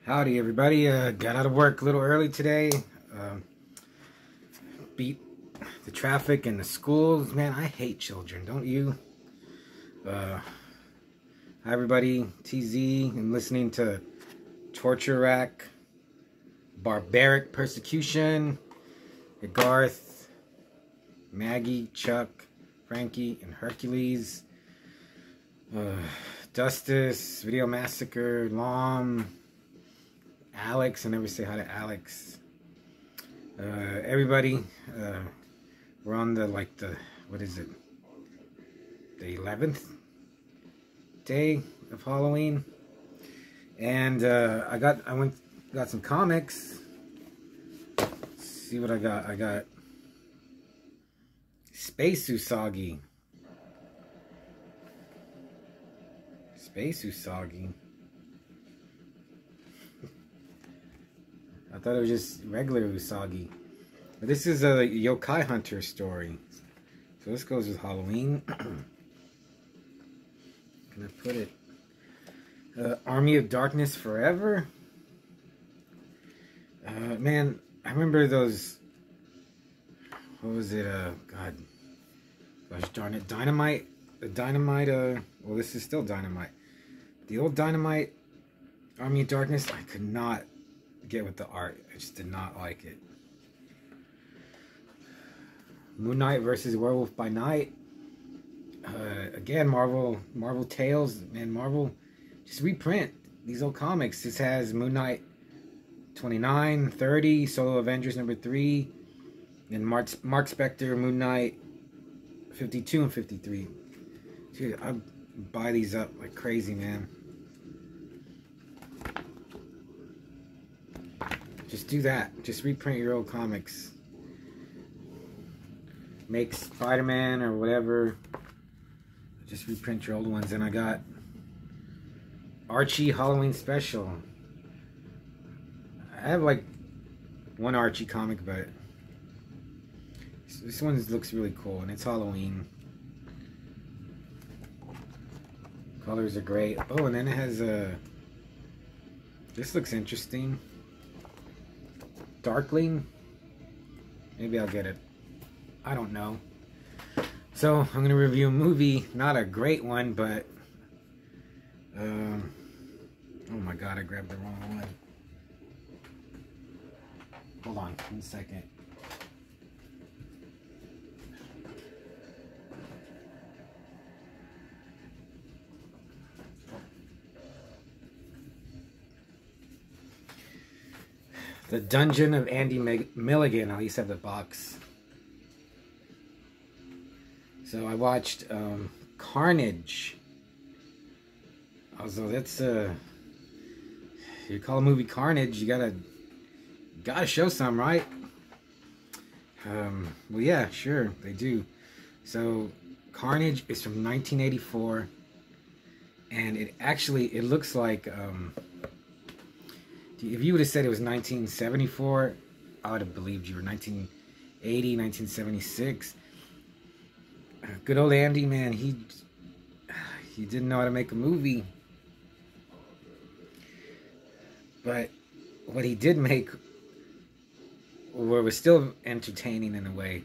Howdy everybody, got out of work a little early today, beat the traffic in the schools. Man, I hate children, don't you? Hi everybody, TZ, and listening to Torture Rack, Barbaric Persecution, Garth, Maggie, Chuck, Frankie, and Hercules, Dustus, Video Massacre, Lom, Alex. I never say hi to Alex. Everybody, we're on the what is it? The 11th day of Halloween, and I got some comics. Let's see what I got. I got Space Usagi. Space Usagi. I thought it was just regular Usagi. But this is a Yokai Hunter story. So this goes with Halloween. Can I put it? Army of Darkness Forever. Man, I remember those. What was it? God. Gosh darn it. Dynamite. The Dynamite. Well, this is still Dynamite. The old Dynamite. Army of Darkness. I could not get with the art. I just did not like it. Moon Knight versus Werewolf by Night. Again, Marvel Tales. Man, Marvel, just reprint these old comics. This has Moon Knight 29, 30, Solo Avengers #3, and Mark Spector, Moon Knight 52 and 53. Dude, I buy these up like crazy, man. Just do that. Just reprint your old comics. Make Spider-Man or whatever. Just reprint your old ones. And I got Archie Halloween Special. I have like one Archie comic, but this one looks really cool, and it's Halloween. Colors are great. Oh, and then it has a... This looks interesting. Darkling. Maybe I'll get it. I don't know. So I'm gonna review a movie, not a great one, but oh my god, I grabbed the wrong one. Hold on 1 second. The Dungeon of Andy Milligan. I at least have the box. So I watched Carnage. Also, that's you call a movie Carnage, you gotta show some, right? Well, yeah, sure, they do. So Carnage is from 1984, and it looks like if you would have said it was 1974, I would have believed you. Or 1980, 1976. Good old Andy, man, he didn't know how to make a movie. But what he did make was still entertaining in a way.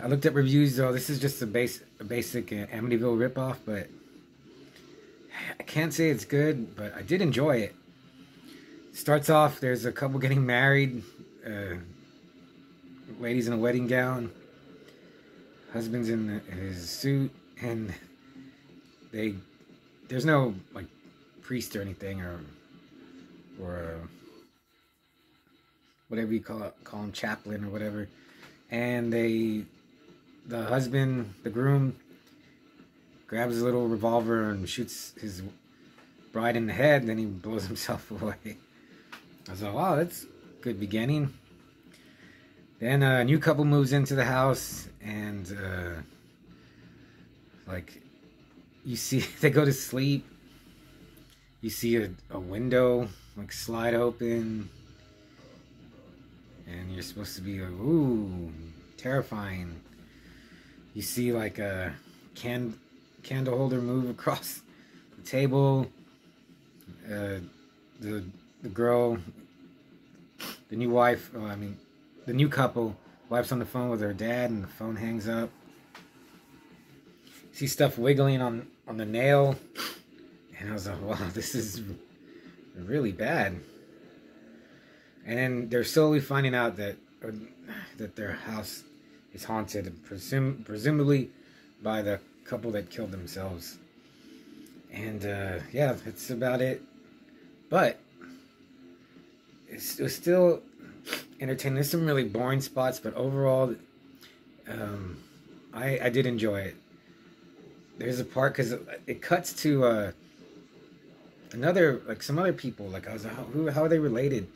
I looked at reviews, though. This is just a basic Amityville ripoff, but I can't say it's good, but I did enjoy it. Starts off, there's a couple getting married, ladies in a wedding gown, husband's in his suit, and there's no like priest or anything, or whatever you call him, chaplain or whatever, and the husband, the groom, grabs a little revolver and shoots his bride in the head, and then he blows himself away. I was like, wow, that's a good beginning. Then a new couple moves into the house, and like you see, they go to sleep. You see a window like slide open, and you're supposed to be like, ooh, terrifying. You see like a candle holder move across the table. the girl, the new wife, the new couple, wife's on the phone with her dad, and the phone hangs up. See stuff wiggling on the nail, and I was like, wow, this is really bad. And then they're slowly finding out that their house is haunted, presumably by the couple that killed themselves. And yeah, that's about it. But it was still entertaining. There's some really boring spots, but overall, I did enjoy it. There's a part, because it cuts to another, like some other people. Like, I was like, how are they related?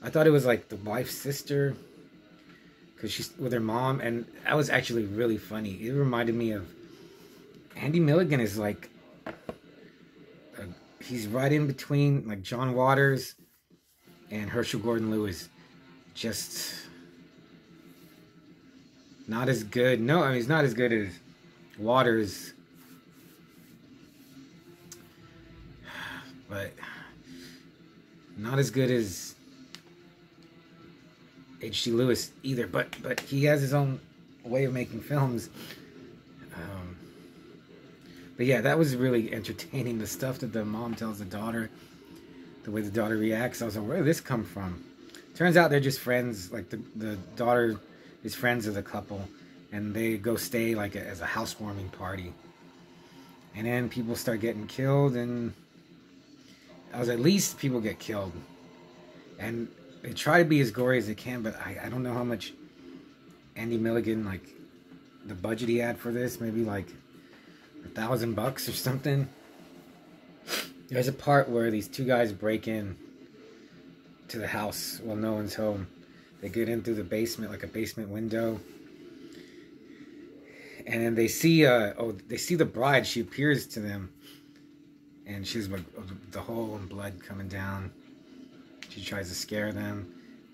I thought it was like the wife's sister, because she's with her mom, and that was actually really funny. It reminded me of Andy Milligan. Is like, he's right in between like John Waters and Herschel Gordon Lewis. Just not as good. No, I mean, he's not as good as Waters, but not as good as H.G. Lewis either. But he has his own way of making films. But yeah, that was really entertaining. The stuff that the mom tells the daughter, the way the daughter reacts. I was like, where did this come from? Turns out they're just friends. Like, the daughter is friends with the couple, and they go stay like as a housewarming party. And then people start getting killed, and I was, at least people get killed. And they try to be as gory as they can, but I don't know how much Andy Milligan, like, the budget he had for this, maybe like $1,000 or something. There's a part where these two guys break in to the house while no one's home. They get in through the basement, like a basement window, and then they see they see the bride. She appears to them, and she's like the hole and blood coming down. She tries to scare them,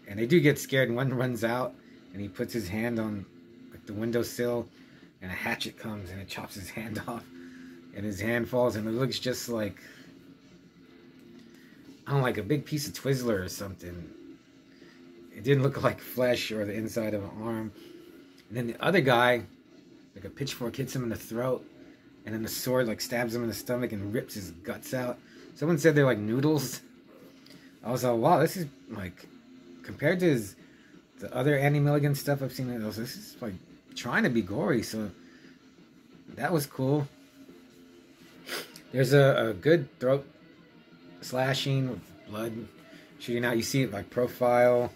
and they do get scared, and one runs out, and he puts his hand on like the windowsill, and a hatchet comes and it chops his hand off, and his hand falls, and it looks just like, I don't know, like a big piece of Twizzler or something. It didn't look like flesh or the inside of an arm. And then the other guy, like a pitchfork hits him in the throat, and then the sword like stabs him in the stomach and rips his guts out. Someone said they're like noodles. I was like, wow, this is like, compared to the other Andy Milligan stuff I've seen, this is like trying to be gory. So that was cool. There's a good throat slashing with blood shooting out. You see it like profile.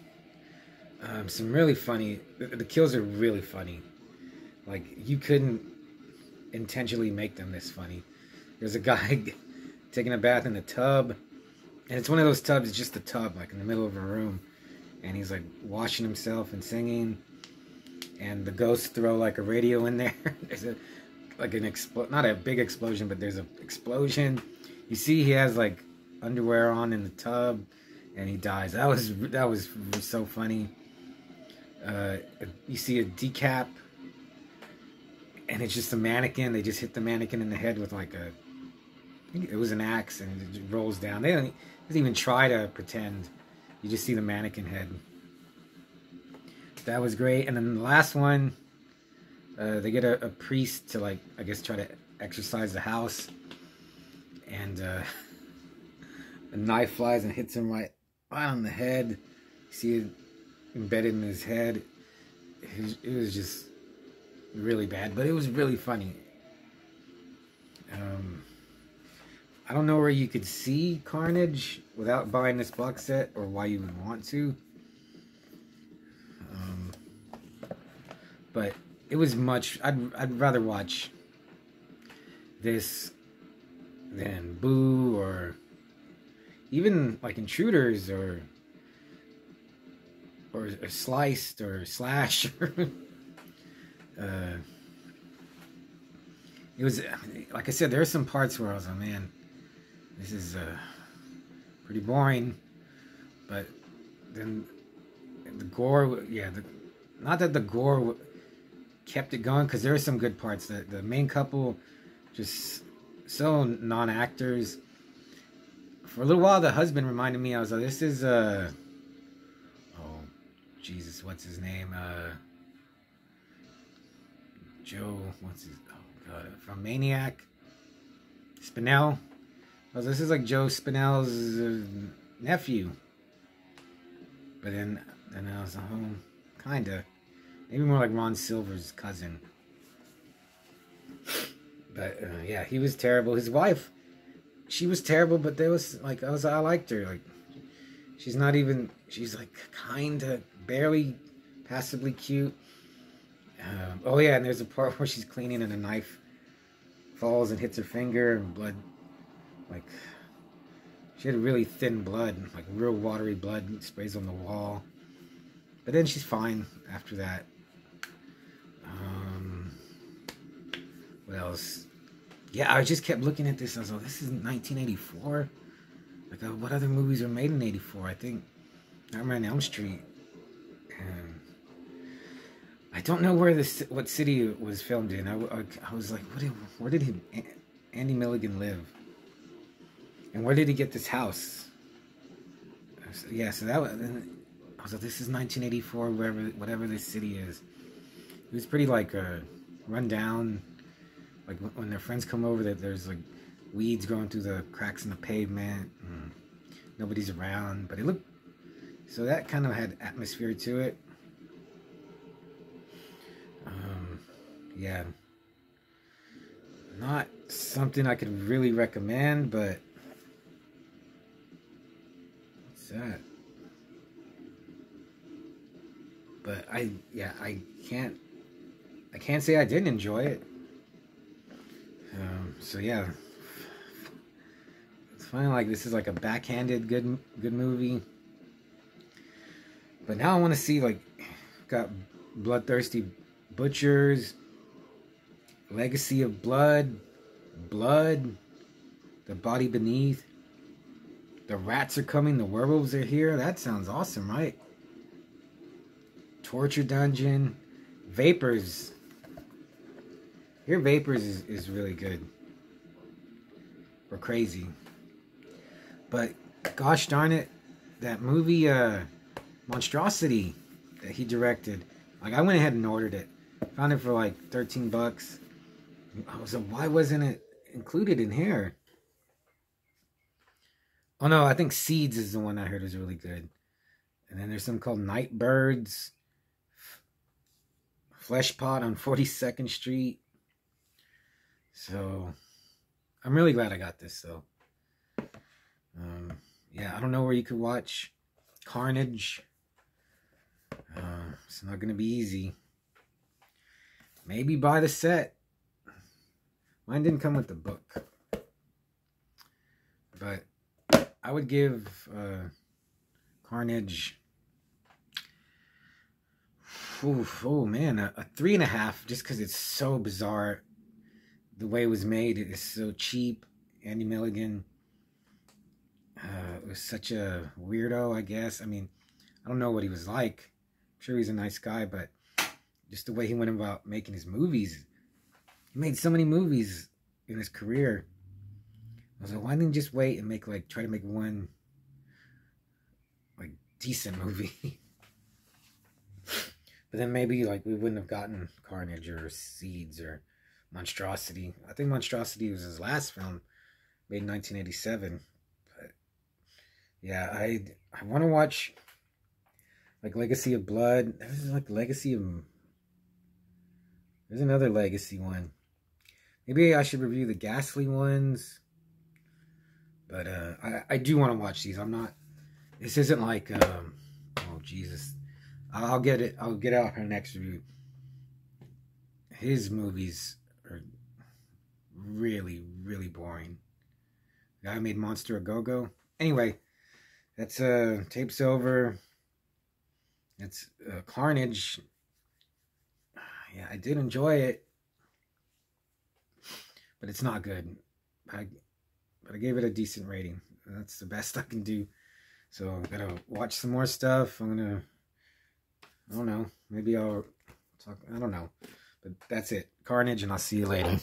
Some really funny. The kills are really funny. Like, you couldn't intentionally make them this funny. There's a guy taking a bath in a tub, and it's one of those tubs. It's just a tub, like in the middle of a room, and he's like washing himself and singing. And the ghosts throw like a radio in there. There's not a big explosion, but there's an explosion. You see, he has like underwear on in the tub, and he dies. That was so funny. You see a decap, and it's just a mannequin. They just hit the mannequin in the head with like I think it was an axe, and it just rolls down. They don't even try to pretend. You just see the mannequin head. That was great. And then the last one, they get a priest to, like, I guess, try to exorcise the house, and a knife flies and hits him right on the head. You see it embedded in his head. It was just really bad, but it was really funny. I don't know where you could see Carnage without buying this box set, or why you would want to. But it was much. I'd rather watch this than Boo, or even like Intruders, or Sliced, or Slash. It was, like I said, there are some parts where I was like, man, this is pretty boring. But then the gore, yeah, not that the gore kept it going, because there are some good parts. The main couple, just so non-actors. for a little while, the husband reminded me. I was like, this is oh Jesus, what's his name? Joe, what's his? Oh God, from Maniac. Spinell. Oh, this is like Joe Spinell's nephew. But then I was like, oh, kinda. Maybe more like Ron Silver's cousin. But yeah, he was terrible. His wife, she was terrible, but there was like I liked her. Like she's like kinda barely passably cute. Oh yeah, and there's a part where she's cleaning and a knife falls and hits her finger and blood, like she had really thin blood, like real watery blood, sprays on the wall. But then she's fine after that. What else? Yeah, I just kept looking at this. I was like, this is 1984. Like, what other movies were made in '84? I think Nightmare on Elm Street. I don't know what city it was filmed in. I was like, where did Andy Milligan live? And where did he get this house? Yeah, so I was like, this is 1984, whatever this city is. It was pretty like run down. Like when their friends come over, that there's like weeds growing through the cracks in the pavement. Nobody's around, but it looked, so that kind of had atmosphere to it. Yeah, not something I could really recommend, but what's that? But I can't say I didn't enjoy it. So yeah, it's funny, like this is like a backhanded good movie. But now I want to see, like, got Bloodthirsty Butchers, Legacy of Blood, The Body Beneath, The Rats Are Coming, The Werewolves Are Here. That sounds awesome, right? Torture Dungeon, Vapors. Your Vapors is really good. Or crazy. But gosh darn it, that movie Monstrosity that he directed, like I went ahead and ordered it. Found it for like $13. I was like, why wasn't it included in here? Oh no, I think Seeds is the one I heard was really good. And then there's something called Nightbirds, Flesh Pot on 42nd Street. So I'm really glad I got this though. Yeah, I don't know where you could watch Carnage. It's not going to be easy. Maybe buy the set. Mine didn't come with the book. But I would give Carnage, oh man, a 3.5, just because it's so bizarre. The way it was made, it is so cheap. Andy Milligan was such a weirdo, I guess. I mean, I don't know what he was like. I'm sure he's a nice guy, but just the way he went about making his movies. He made so many movies in his career. I was like, why didn't he just wait and try to make one like decent movie? But then maybe like we wouldn't have gotten Carnage or Seeds or Monstrosity. I think Monstrosity was his last film, made in 1987. But yeah, I want to watch like Legacy of Blood. There's like Legacy of... There's another Legacy one. Maybe I should review the Ghastly ones. But I do want to watch these. I'm not... This isn't like... oh, Jesus. I'll get it. I'll get out her next review. His movies are really, really boring. The guy made Monster a Go-Go. Anyway, that's Tape's over. That's Carnage. Yeah, I did enjoy it, but it's not good. But I gave it a decent rating. That's the best I can do. So I'm gonna watch some more stuff. I don't know. Maybe I'll talk. I don't know. But that's it. Carnage, and I'll see you later.